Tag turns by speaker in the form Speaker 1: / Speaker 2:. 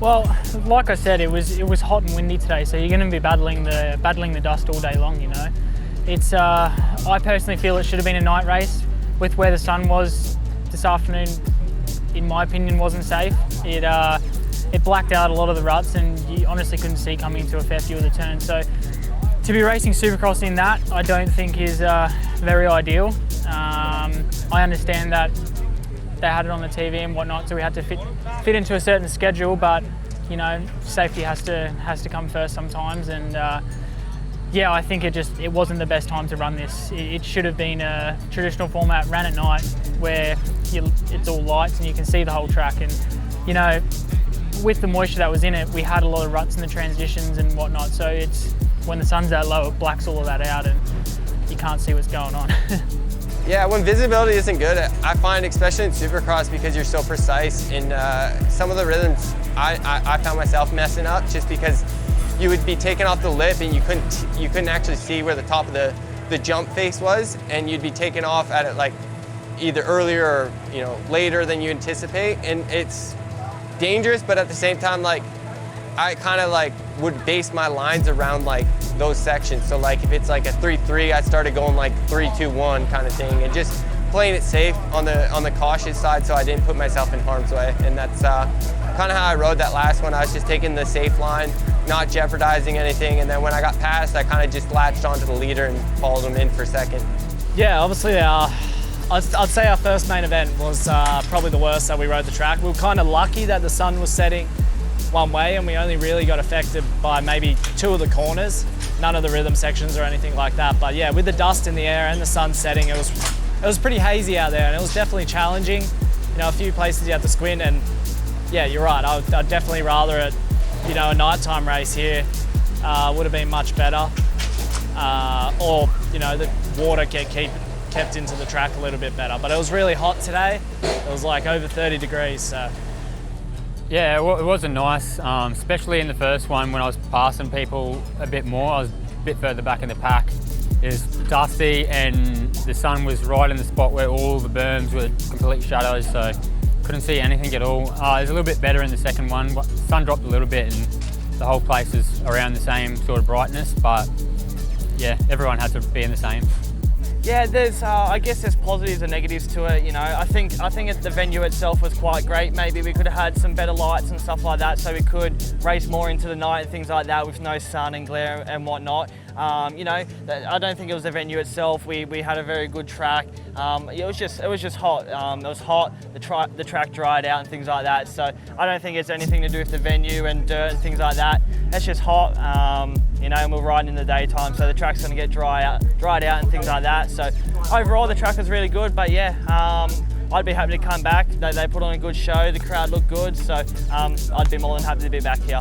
Speaker 1: Well, like I said, it was hot and windy today, so you're going to be battling the dust all day long. You know, it's I personally feel it should have been a night race. With where the sun was this afternoon, in my opinion, wasn't safe. It blacked out a lot of the ruts, and you honestly couldn't see coming into a fair few of the turns. So to be racing Supercross in that, I don't think is very ideal. I understand that they had it on the TV and whatnot, so we had to fit into a certain schedule. But you know, safety has to come first sometimes. And yeah, I think it wasn't the best time to run this. It should have been a traditional format, ran at night, where it's all lights and you can see the whole track. And you know, with the moisture that was in it, we had a lot of ruts in the transitions and whatnot. So it's when the sun's that low, it blacks all of that out, and you can't see what's going on.
Speaker 2: Yeah, when visibility isn't good, I find, especially in Supercross, because you're so precise in some of the rhythms, I found myself messing up just because you would be taking off the lip and you couldn't actually see where the top of the jump face was, and you'd be taking off at it like either earlier or later than you anticipate, and it's dangerous. But at the same time, like, I kind of like would base my lines around like those sections. So like if it's like a 3-3, I started going like 3-2-1 kind of thing, and just playing it safe on the cautious side, so I didn't put myself in harm's way. And that's kind of how I rode that last one. I was just taking the safe line, not jeopardizing anything. And then when I got past, I kind of just latched onto the leader and followed him in for second.
Speaker 3: Yeah, obviously I'd say our first main event was probably the worst that we rode the track. We were kind of lucky that the sun was setting one way, and we only really got affected by maybe 2 of the corners, none of the rhythm sections or anything like that. But yeah, with the dust in the air and the sun setting, it was pretty hazy out there, and it was definitely challenging. You know, a few places you had to squint, and yeah, you're right. I'd definitely rather it, a nighttime race here would have been much better, or the water kept into the track a little bit better. But it was really hot today. It was like over 30 degrees. So.
Speaker 4: Yeah, it wasn't nice, especially in the first one when I was passing people a bit more. I was a bit further back in the pack. It was dusty and the sun was right in the spot where all the berms were complete shadows, so couldn't see anything at all. It was a little bit better in the second one. Sun dropped a little bit and the whole place was around the same sort of brightness, but yeah, everyone had to be in the same.
Speaker 5: Yeah, I guess there's positives and negatives to it. I think the venue itself was quite great. Maybe we could have had some better lights and stuff like that, so we could race more into the night and things like that with no sun and glare and whatnot. I don't think it was the venue itself. We had a very good track. It was just hot. It was hot. The track dried out and things like that. So I don't think it's anything to do with the venue and dirt and things like that. It's just hot. And we're riding in the daytime, so the track's going to get dried out and things like that. So overall, the track was really good. But yeah, I'd be happy to come back. They put on a good show. The crowd looked good, so I'd be more than happy to be back here.